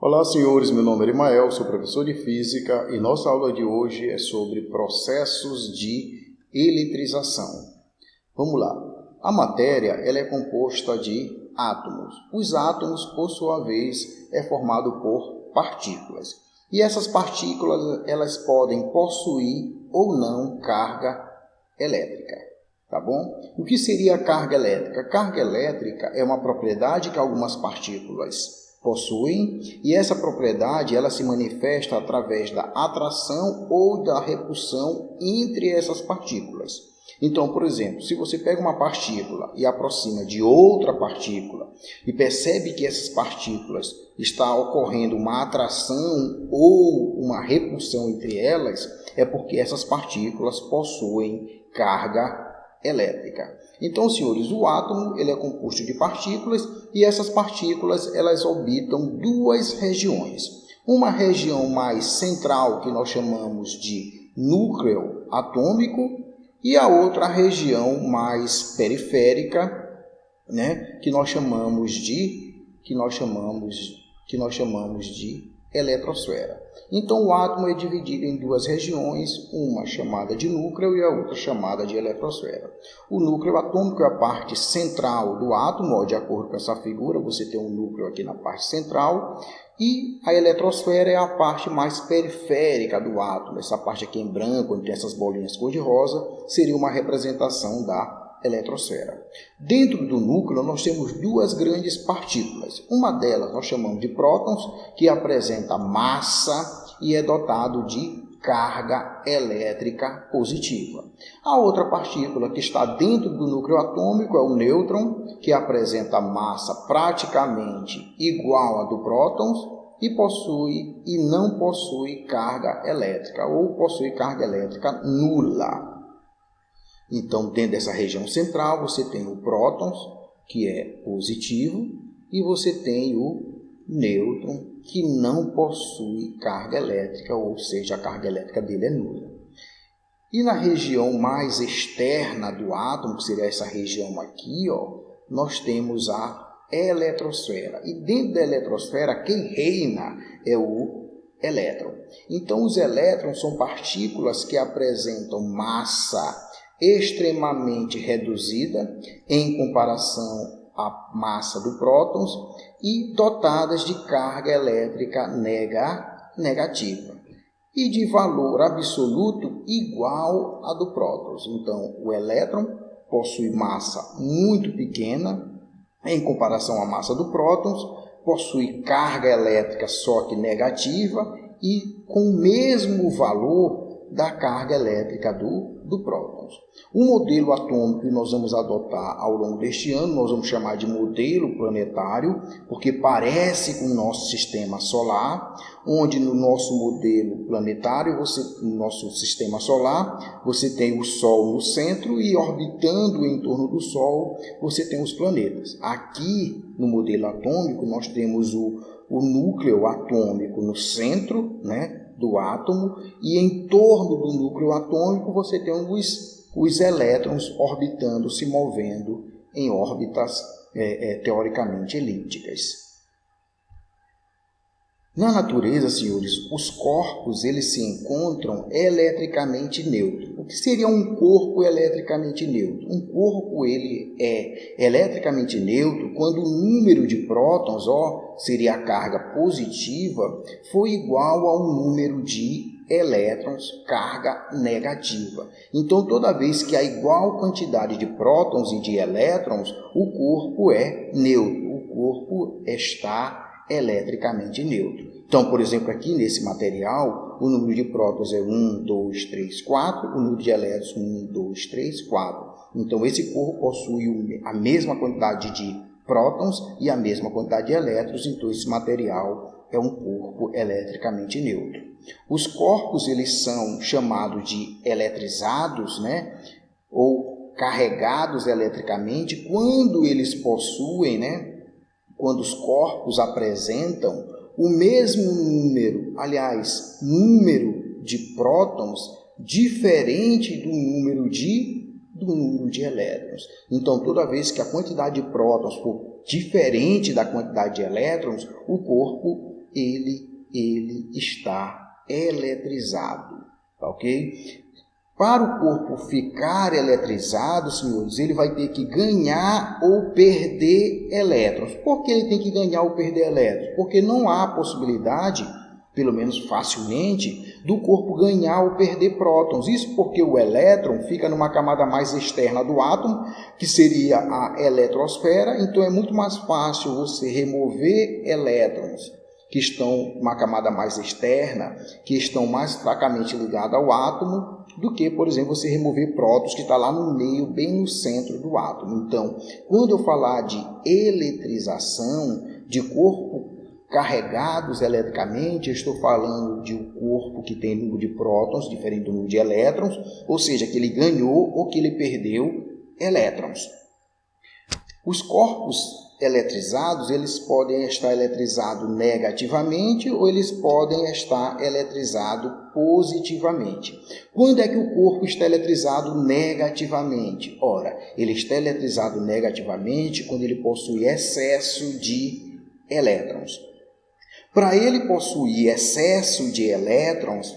Olá, senhores, meu nome é Imael, sou professor de Física e nossa aula de hoje é sobre processos de eletrização. Vamos lá. A matéria ela é composta de átomos. Os átomos, por sua vez, é formado por partículas. E essas partículas elas podem possuir ou não carga elétrica. Tá bom? O que seria a carga elétrica? Carga elétrica é uma propriedade que algumas partículas possuem, e essa propriedade ela se manifesta através da atração ou da repulsão entre essas partículas. Então, por exemplo, se você pega uma partícula e aproxima de outra partícula e percebe que essas partículas está ocorrendo uma atração ou uma repulsão entre elas, é porque essas partículas possuem carga elétrica. Então, senhores, o átomo ele é composto de partículas e essas partículas elas orbitam duas regiões. Uma região mais central que nós chamamos de núcleo atômico e a outra região mais periférica, que nós chamamos de eletrosfera. Então o átomo é dividido em duas regiões, uma chamada de núcleo e a outra chamada de eletrosfera. O núcleo atômico é a parte central do átomo, de acordo com essa figura, você tem um núcleo aqui na parte central, e a eletrosfera é a parte mais periférica do átomo. Essa parte aqui em branco, onde tem essas bolinhas cor-de-rosa, seria uma representação da eletrosfera. Dentro do núcleo nós temos duas grandes partículas. Uma delas nós chamamos de prótons, que apresenta massa e é dotado de carga elétrica positiva. A outra partícula que está dentro do núcleo atômico é o nêutron, que apresenta massa praticamente igual à do prótons e não possui carga elétrica, ou possui carga elétrica nula. Então, dentro dessa região central, você tem o prótons, que é positivo, e você tem o nêutron, que não possui carga elétrica, ou seja, a carga elétrica dele é nula. E na região mais externa do átomo, que seria essa região aqui, nós temos a eletrosfera. E dentro da eletrosfera, quem reina é o elétron. Então, os elétrons são partículas que apresentam massa extremamente reduzida em comparação à massa do prótons e dotadas de carga elétrica negativa e de valor absoluto igual à do prótons. Então, o elétron possui massa muito pequena em comparação à massa do prótons, possui carga elétrica só que negativa e com o mesmo valor da carga elétrica do prótons. O modelo atômico que nós vamos adotar ao longo deste ano, nós vamos chamar de modelo planetário, porque parece com o nosso sistema solar, onde no nosso modelo planetário, no nosso sistema solar, você tem o Sol no centro e orbitando em torno do Sol, você tem os planetas. Aqui, no modelo atômico, nós temos o núcleo atômico no centro, do átomo, e em torno do núcleo atômico você tem os elétrons orbitando, se movendo em órbitas teoricamente elípticas. Na natureza, senhores, os corpos eles se encontram eletricamente neutros. O que seria um corpo eletricamente neutro? Um corpo ele é eletricamente neutro quando o número de prótons, seria a carga positiva, for igual ao número de elétrons, carga negativa. Então, toda vez que há igual quantidade de prótons e de elétrons, o corpo é neutro, o corpo está eletricamente neutro. Então, por exemplo, aqui nesse material, o número de prótons é 1, 2, 3, 4, o número de elétrons 1, 2, 3, 4. Então, esse corpo possui a mesma quantidade de prótons e a mesma quantidade de elétrons, então esse material é um corpo eletricamente neutro. Os corpos eles são chamados de eletrizados, ou carregados eletricamente, quando eles possuem, quando os corpos apresentam o mesmo número de prótons diferente do número de elétrons. Então, toda vez que a quantidade de prótons for diferente da quantidade de elétrons, o corpo ele está eletrizado, ok? Para o corpo ficar eletrizado, senhores, ele vai ter que ganhar ou perder elétrons. Por que ele tem que ganhar ou perder elétrons? Porque não há possibilidade, pelo menos facilmente, do corpo ganhar ou perder prótons. Isso porque o elétron fica numa camada mais externa do átomo, que seria a eletrosfera, então é muito mais fácil você remover elétrons que estão numa camada mais externa, que estão mais fracamente ligados ao átomo, do que, por exemplo, você remover prótons que está lá no meio, bem no centro do átomo. Então, quando eu falar de eletrização, de corpo carregados eletricamente, eu estou falando de um corpo que tem número de prótons diferente do número de elétrons, ou seja, que ele ganhou ou que ele perdeu elétrons. Os corpos eletrizados, eles podem estar eletrizados negativamente ou eles podem estar eletrizados positivamente. Quando é que o corpo está eletrizado negativamente? Ora, ele está eletrizado negativamente quando ele possui excesso de elétrons. Para ele possuir excesso de elétrons,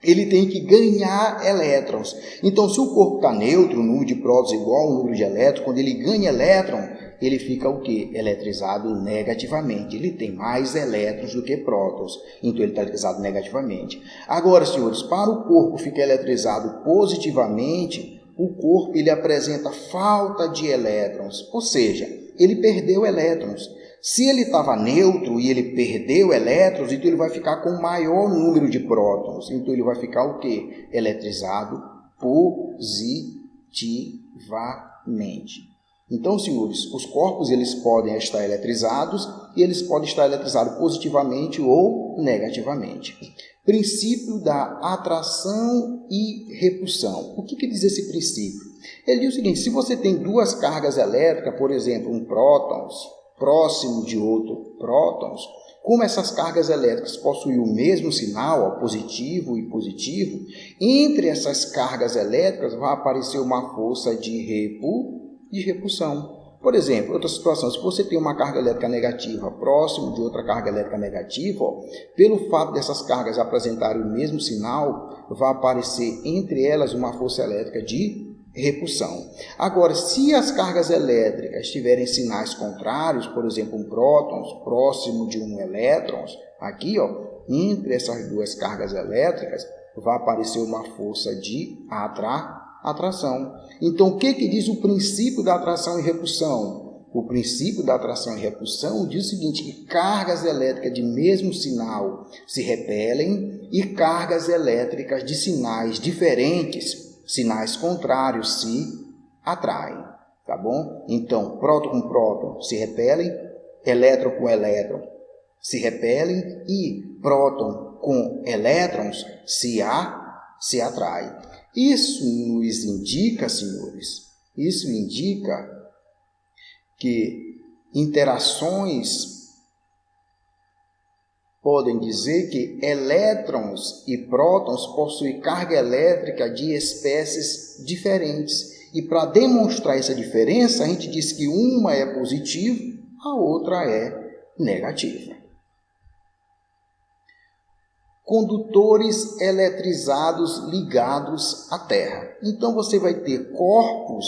ele tem que ganhar elétrons. Então, se o corpo está neutro, o número de prótons igual ao número de elétrons, quando ele ganha elétron, ele fica o quê? Eletrizado negativamente. Ele tem mais elétrons do que prótons, então ele está eletrizado negativamente. Agora, senhores, para o corpo ficar eletrizado positivamente, o corpo ele apresenta falta de elétrons, ou seja, ele perdeu elétrons. Se ele estava neutro e ele perdeu elétrons, então ele vai ficar com maior número de prótons. Então ele vai ficar o quê? Eletrizado positivamente. Então, senhores, os corpos eles podem estar eletrizados e eles podem estar eletrizados positivamente ou negativamente. Princípio da atração e repulsão. O que diz esse princípio? Ele diz o seguinte: se você tem duas cargas elétricas, por exemplo, um prótons próximo de outro prótons, como essas cargas elétricas possuem o mesmo sinal, positivo e positivo, entre essas cargas elétricas vai aparecer uma força de repulsão. Por exemplo, outra situação, se você tem uma carga elétrica negativa próximo de outra carga elétrica negativa, pelo fato dessas cargas apresentarem o mesmo sinal, vai aparecer entre elas uma força elétrica de repulsão. Agora, se as cargas elétricas tiverem sinais contrários, por exemplo, um prótons próximo de um elétron, aqui, entre essas duas cargas elétricas, vai aparecer uma força de atração. Então, o que diz o princípio da atração e repulsão? O princípio da atração e repulsão diz o seguinte, que cargas elétricas de mesmo sinal se repelem e cargas elétricas de sinais diferentes, sinais contrários, se atraem, tá bom? Então, próton com próton se repelem, elétron com elétron se repelem e próton com elétrons se atraem. Isso nos indica, senhores, isso indica que interações podem dizer que elétrons e prótons possuem carga elétrica de espécies diferentes. E para demonstrar essa diferença, a gente diz que uma é positiva, a outra é negativa. Condutores eletrizados ligados à Terra. Então você vai ter corpos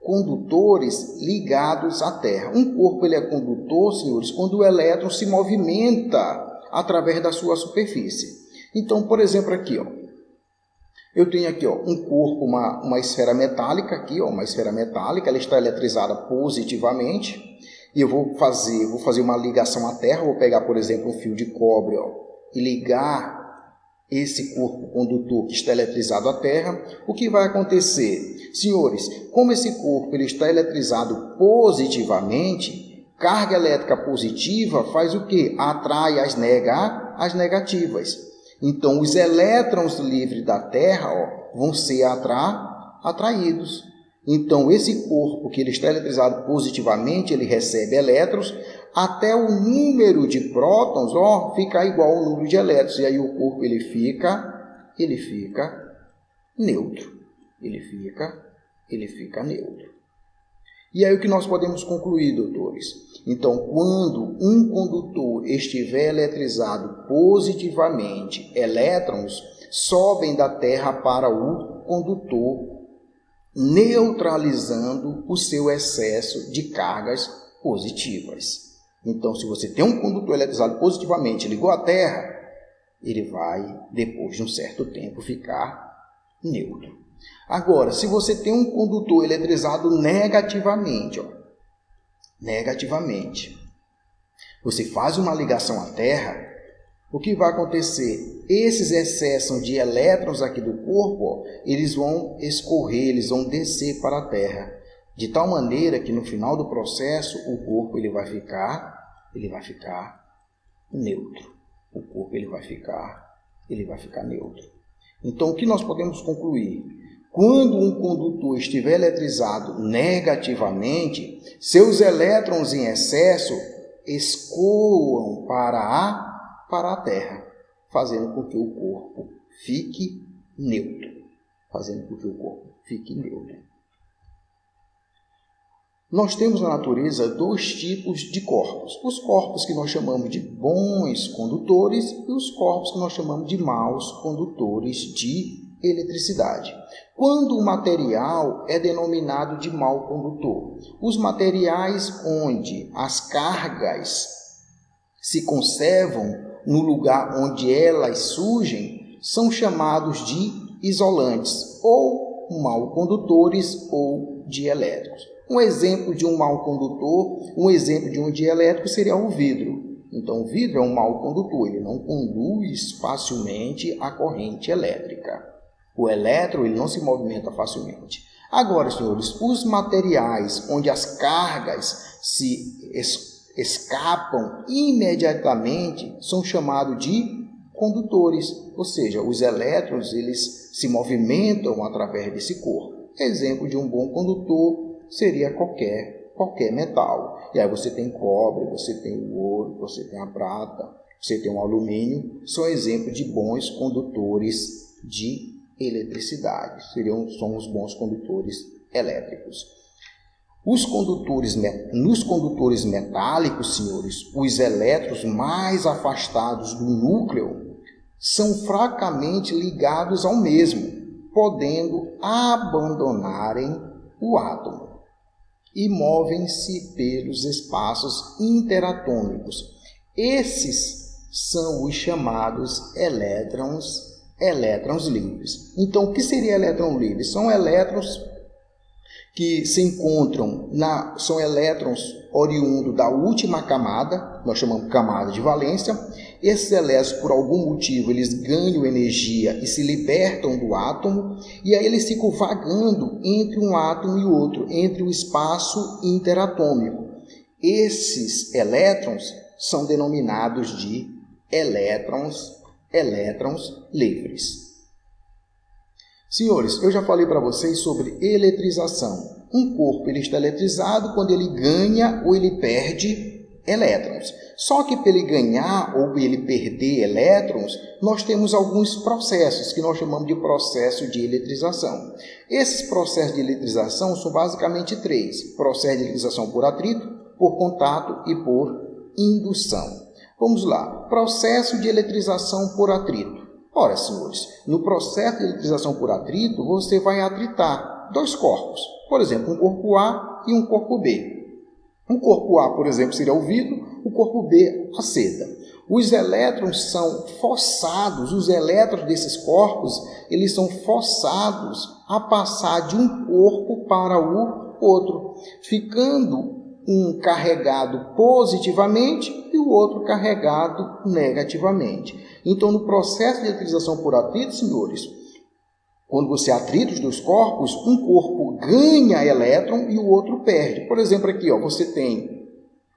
condutores ligados à Terra. Um corpo ele é condutor, senhores, quando o elétron se movimenta através da sua superfície. Então, por exemplo, aqui, eu tenho aqui um corpo, uma esfera metálica, aqui, uma esfera metálica, ela está eletrizada positivamente, e eu vou fazer uma ligação à Terra, vou pegar, por exemplo, um fio de cobre, e ligar esse corpo condutor que está eletrizado à Terra. O que vai acontecer? Senhores, como esse corpo ele está eletrizado positivamente, carga elétrica positiva faz o quê? Atrai as negativas. Então, os elétrons livres da Terra vão ser atraídos. Então, esse corpo que ele está eletrizado positivamente, ele recebe elétrons, até o número de prótons fica igual ao número de elétrons. E aí o corpo ele fica neutro. Ele fica neutro. E aí o que nós podemos concluir, doutores? Então, quando um condutor estiver eletrizado positivamente, elétrons sobem da Terra para o condutor, neutralizando o seu excesso de cargas positivas. Então, se você tem um condutor eletrizado positivamente, ligou à Terra, ele vai, depois de um certo tempo, ficar neutro. Agora, se você tem um condutor eletrizado negativamente, você faz uma ligação à Terra, o que vai acontecer? Esses excessos de elétrons aqui do corpo, eles vão escorrer, eles vão descer para a Terra, de tal maneira que no final do processo o corpo ele vai ficar neutro. O corpo ele vai ficar neutro. Então o que nós podemos concluir? Quando um condutor estiver eletrizado negativamente, seus elétrons em excesso escoam para a Terra, fazendo com que o corpo fique neutro. Nós temos na natureza dois tipos de corpos. Os corpos que nós chamamos de bons condutores e os corpos que nós chamamos de maus condutores de eletricidade. Quando o material é denominado de mau condutor, os materiais onde as cargas se conservam no lugar onde elas surgem são chamados de isolantes, ou mau condutores ou dielétricos. Um exemplo de um mau condutor, um exemplo de um dielétrico seria o vidro. Então, o vidro é um mau condutor, ele não conduz facilmente a corrente elétrica. O elétron ele não se movimenta facilmente. Agora, senhores, os materiais onde as cargas se escapam imediatamente são chamados de condutores, ou seja, os elétrons eles se movimentam através desse corpo. Exemplo de um bom condutor seria qualquer metal. E aí você tem cobre, você tem o ouro, você tem a prata, você tem o alumínio, são exemplos de bons condutores de eletricidade, são os bons condutores elétricos. Nos condutores metálicos, senhores, os elétrons mais afastados do núcleo são fracamente ligados ao mesmo, podendo abandonarem o átomo e movem-se pelos espaços interatômicos. Esses são os chamados elétrons livres. Então, o que seria elétron livre? São elétrons que se encontram são elétrons oriundos da última camada, nós chamamos de camada de valência. Esses elétrons, por algum motivo, eles ganham energia e se libertam do átomo, e aí eles ficam vagando entre um átomo e outro, entre o espaço interatômico. Esses elétrons são denominados de elétrons livres. Senhores, eu já falei para vocês sobre eletrização. Um corpo ele está eletrizado quando ele ganha ou ele perde elétrons. Só que para ele ganhar ou ele perder elétrons, nós temos alguns processos que nós chamamos de processo de eletrização. Esses processos de eletrização são basicamente três: processo de eletrização por atrito, por contato e por indução. Vamos lá. Processo de eletrização por atrito. Ora, senhores, no processo de eletrização por atrito, você vai atritar dois corpos. Por exemplo, um corpo A e um corpo B. O corpo A, por exemplo, seria o vidro, o corpo B, a seda. Os elétrons são forçados, os elétrons desses corpos, eles são forçados a passar de um corpo para o outro, ficando um carregado positivamente e o outro carregado negativamente. Então, no processo de eletrização por atrito, senhores, quando você atrita os dois corpos, um corpo ganha elétron e o outro perde. Por exemplo, aqui você tem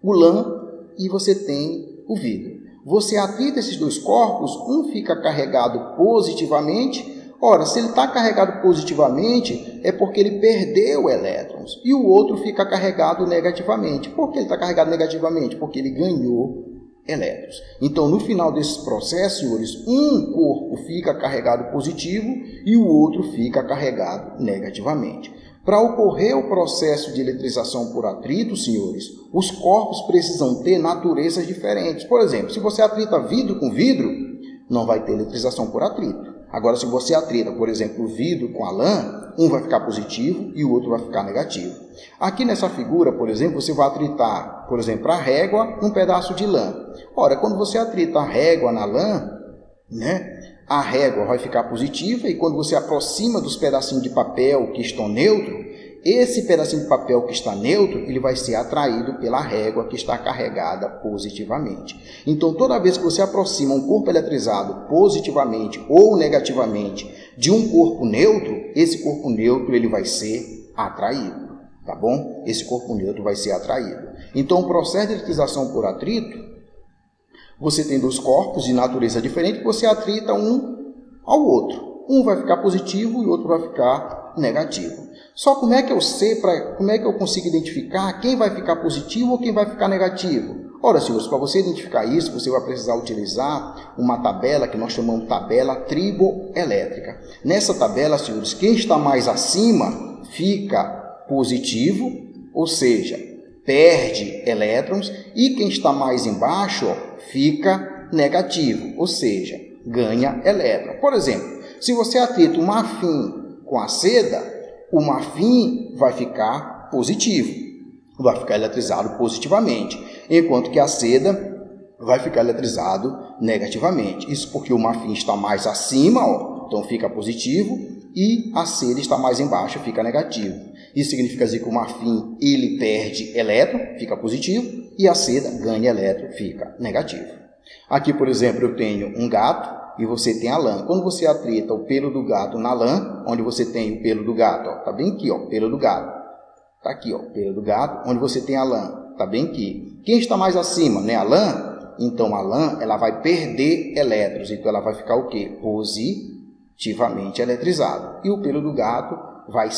o lã e você tem o vidro. Você atrita esses dois corpos, um fica carregado positivamente. Ora, se ele está carregado positivamente, é porque ele perdeu elétrons. E o outro fica carregado negativamente. Por que ele está carregado negativamente? Porque ele ganhou elétrons. Então, no final desse processo, senhores, um corpo fica carregado positivo e o outro fica carregado negativamente. Para ocorrer o processo de eletrização por atrito, senhores, os corpos precisam ter naturezas diferentes. Por exemplo, se você atrita vidro com vidro, não vai ter eletrização por atrito. Agora, se você atrita, por exemplo, o vidro com a lã, um vai ficar positivo e o outro vai ficar negativo. Aqui nessa figura, por exemplo, você vai atritar, por exemplo, a régua num pedaço de lã. Ora, quando você atrita a régua na lã, a régua vai ficar positiva e quando você aproxima dos pedacinhos de papel que estão neutros, esse pedacinho de papel que está neutro, ele vai ser atraído pela régua que está carregada positivamente. Então, toda vez que você aproxima um corpo eletrizado positivamente ou negativamente de um corpo neutro, esse corpo neutro ele vai ser atraído, tá bom? Esse corpo neutro vai ser atraído. Então, o processo de eletrização por atrito, você tem dois corpos de natureza diferente que você atrita um ao outro. Um vai ficar positivo e o outro vai ficar negativo. Só como é que eu sei, como é que eu consigo identificar quem vai ficar positivo ou quem vai ficar negativo? Ora, senhores, para você identificar isso, você vai precisar utilizar uma tabela que nós chamamos de tabela triboelétrica. Nessa tabela, senhores, quem está mais acima fica positivo, ou seja, perde elétrons, e quem está mais embaixo fica negativo, ou seja, ganha elétron. Por exemplo, se você atrita o marfim com a seda, o marfim vai ficar positivo, vai ficar eletrizado positivamente, enquanto que a seda vai ficar eletrizado negativamente. Isso porque o marfim está mais acima, então fica positivo, e a seda está mais embaixo, fica negativo. Isso significa dizer que o marfim ele perde elétron, fica positivo, e a seda ganha elétron, fica negativo. Aqui, por exemplo, eu tenho um gato, e você tem a lã. Quando você atrita o pelo do gato na lã, onde você tem o pelo do gato, ó, tá bem aqui, ó, pelo do gato. Tá aqui, ó, pelo do gato, onde você tem a lã, tá bem aqui. Quem está mais acima, né, a lã? Então a lã, ela vai perder elétrons, então ela vai ficar o quê? Positivamente eletrizado. E o pelo do gato vai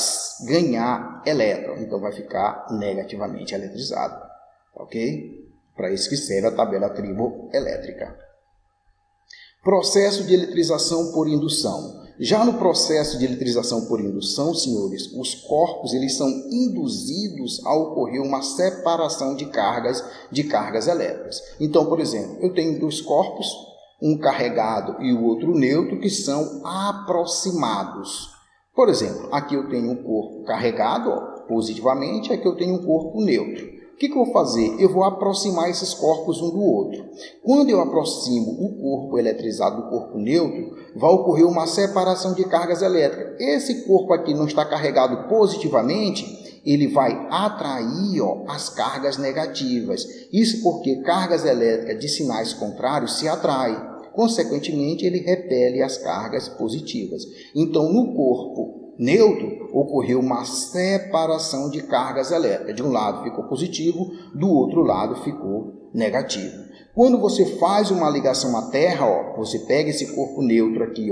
ganhar elétron, então vai ficar negativamente eletrizado. OK? Para isso que serve a tabela triboelétrica. Processo de eletrização por indução. Já no processo de eletrização por indução, senhores, os corpos eles são induzidos a ocorrer uma separação de cargas elétricas. Então, por exemplo, eu tenho dois corpos, um carregado e o outro neutro, que são aproximados. Por exemplo, aqui eu tenho um corpo carregado positivamente, aqui eu tenho um corpo neutro. O que eu vou fazer? Eu vou aproximar esses corpos um do outro. Quando eu aproximo o corpo eletrizado do corpo neutro, vai ocorrer uma separação de cargas elétricas. Esse corpo aqui não está carregado positivamente, ele vai atrair as cargas negativas. Isso porque cargas elétricas de sinais contrários se atraem. Consequentemente, ele repele as cargas positivas. Então, no corpo neutro, ocorreu uma separação de cargas elétricas. De um lado ficou positivo, do outro lado ficou negativo. Quando você faz uma ligação à Terra, você pega esse corpo neutro aqui,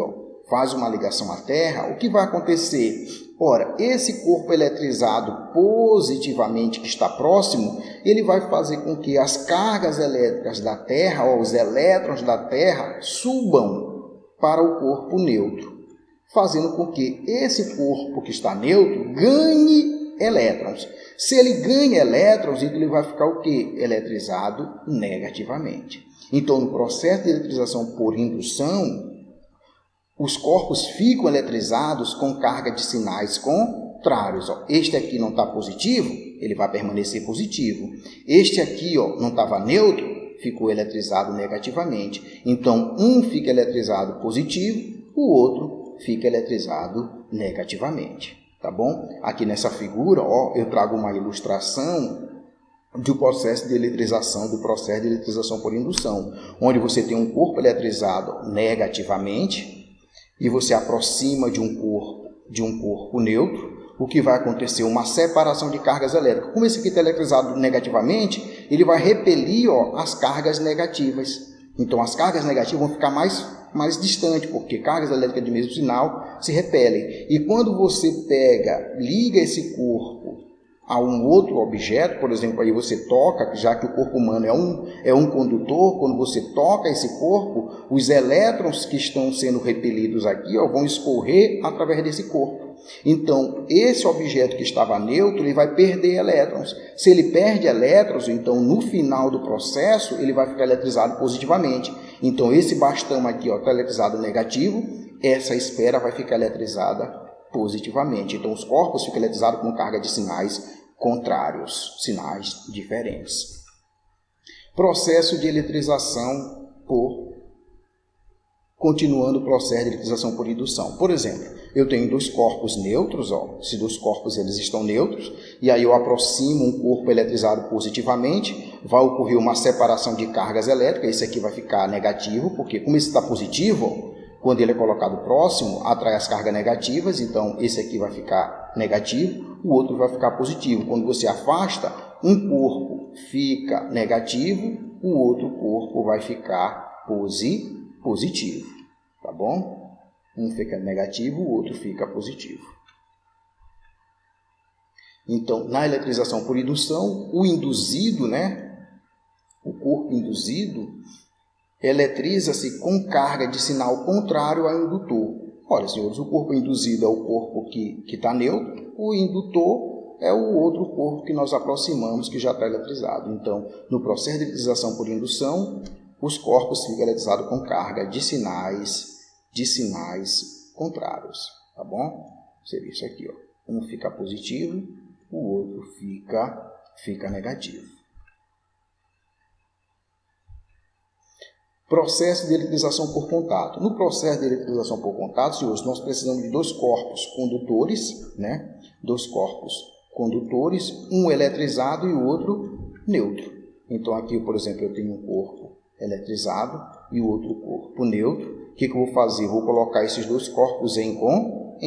faz uma ligação à Terra, o que vai acontecer? Ora, esse corpo eletrizado positivamente que está próximo, ele vai fazer com que as cargas elétricas da Terra, os elétrons da Terra, subam para o corpo neutro, fazendo com que esse corpo que está neutro ganhe elétrons. Se ele ganha elétrons, então ele vai ficar o quê? Eletrizado negativamente. Então, no processo de eletrização por indução, os corpos ficam eletrizados com carga de sinais contrários. Este aqui não está positivo, ele vai permanecer positivo. Este aqui não estava neutro, ficou eletrizado negativamente. Então, um fica eletrizado positivo, o outro fica eletrizado negativamente, tá bom? Aqui nessa figura, eu trago uma ilustração do processo de eletrização, por indução, onde você tem um corpo eletrizado negativamente e você aproxima de um corpo neutro. O que vai acontecer? Uma separação de cargas elétricas. Como esse aqui está eletrizado negativamente, ele vai repelir as cargas negativas. Então, as cargas negativas vão ficar mais distantes, porque cargas elétricas de mesmo sinal se repelem. E quando você liga esse corpo a um outro objeto, por exemplo, aí você toca, já que o corpo humano é um condutor, quando você toca esse corpo, os elétrons que estão sendo repelidos aqui vão escorrer através desse corpo. Então, esse objeto que estava neutro, ele vai perder elétrons. Se ele perde elétrons, então no final do processo, ele vai ficar eletrizado positivamente. Então, esse bastão aqui está eletrizado negativo, essa esfera vai ficar eletrizada positivamente. Então, os corpos ficam eletrizados com carga de sinais contrários, sinais diferentes. Processo de eletrização continuando o processo de eletrização por indução. Por exemplo, eu tenho dois corpos neutros, esses dois corpos eles estão neutros, e aí eu aproximo um corpo eletrizado positivamente, vai ocorrer uma separação de cargas elétricas, esse aqui vai ficar negativo, porque como esse está positivo, quando ele é colocado próximo, atrai as cargas negativas, então esse aqui vai ficar negativo, o outro vai ficar positivo. Quando você afasta, um corpo fica negativo, o outro corpo vai ficar positivo, tá bom? Um fica negativo, o outro fica positivo. Então, na eletrização por indução, o induzido, o corpo induzido, eletriza-se com carga de sinal contrário ao indutor. Olha, senhores, o corpo induzido é o corpo que está neutro, o indutor é o outro corpo que nós aproximamos, que já está eletrizado. Então, no processo de eletrização por indução, os corpos ficam eletrizados com carga de sinais contrários, tá bom? Seria isso aqui, um fica positivo, o outro fica negativo. Processo de eletrização por contato. No processo de eletrização por contato, senhores, nós precisamos de dois corpos condutores, Dois corpos condutores, um eletrizado e o outro neutro. Então aqui, por exemplo, eu tenho um corpo eletrizado e o outro corpo neutro. O que eu vou fazer? Vou colocar esses dois corpos em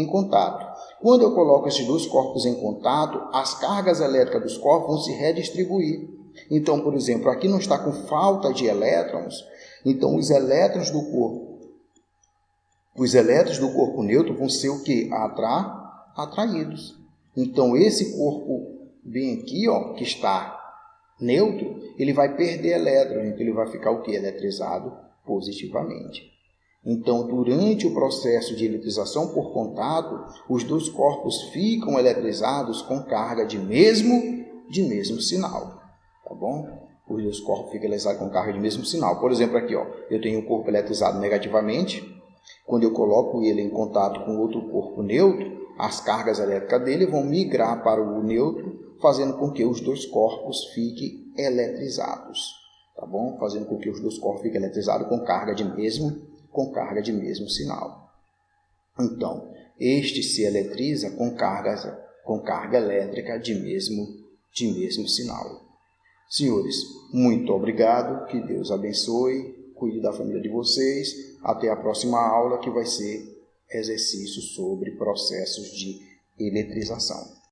contato. Quando eu coloco esses dois corpos em contato, as cargas elétricas dos corpos vão se redistribuir. Então, por exemplo, aqui não está com falta de elétrons, então os elétrons do corpo neutro vão ser o quê? Atraídos. Então, esse corpo bem aqui, que está neutro, ele vai perder elétrons, então ele vai ficar o quê? Eletrizado positivamente. Então, durante o processo de eletrização por contato, os dois corpos ficam eletrizados com carga de mesmo sinal, tá bom? Os dois corpos ficam eletrizados com carga de mesmo sinal. Por exemplo, aqui, eu tenho um corpo eletrizado negativamente. Quando eu coloco ele em contato com outro corpo neutro, as cargas elétricas dele vão migrar para o neutro, fazendo com que os dois corpos fiquem eletrizados, tá bom? Fazendo com que os dois corpos fiquem eletrizados com carga de mesmo sinal. Então, este se eletriza com carga elétrica de mesmo sinal. Senhores, muito obrigado, que Deus abençoe, cuide da família de vocês. Até a próxima aula, que vai ser exercício sobre processos de eletrização.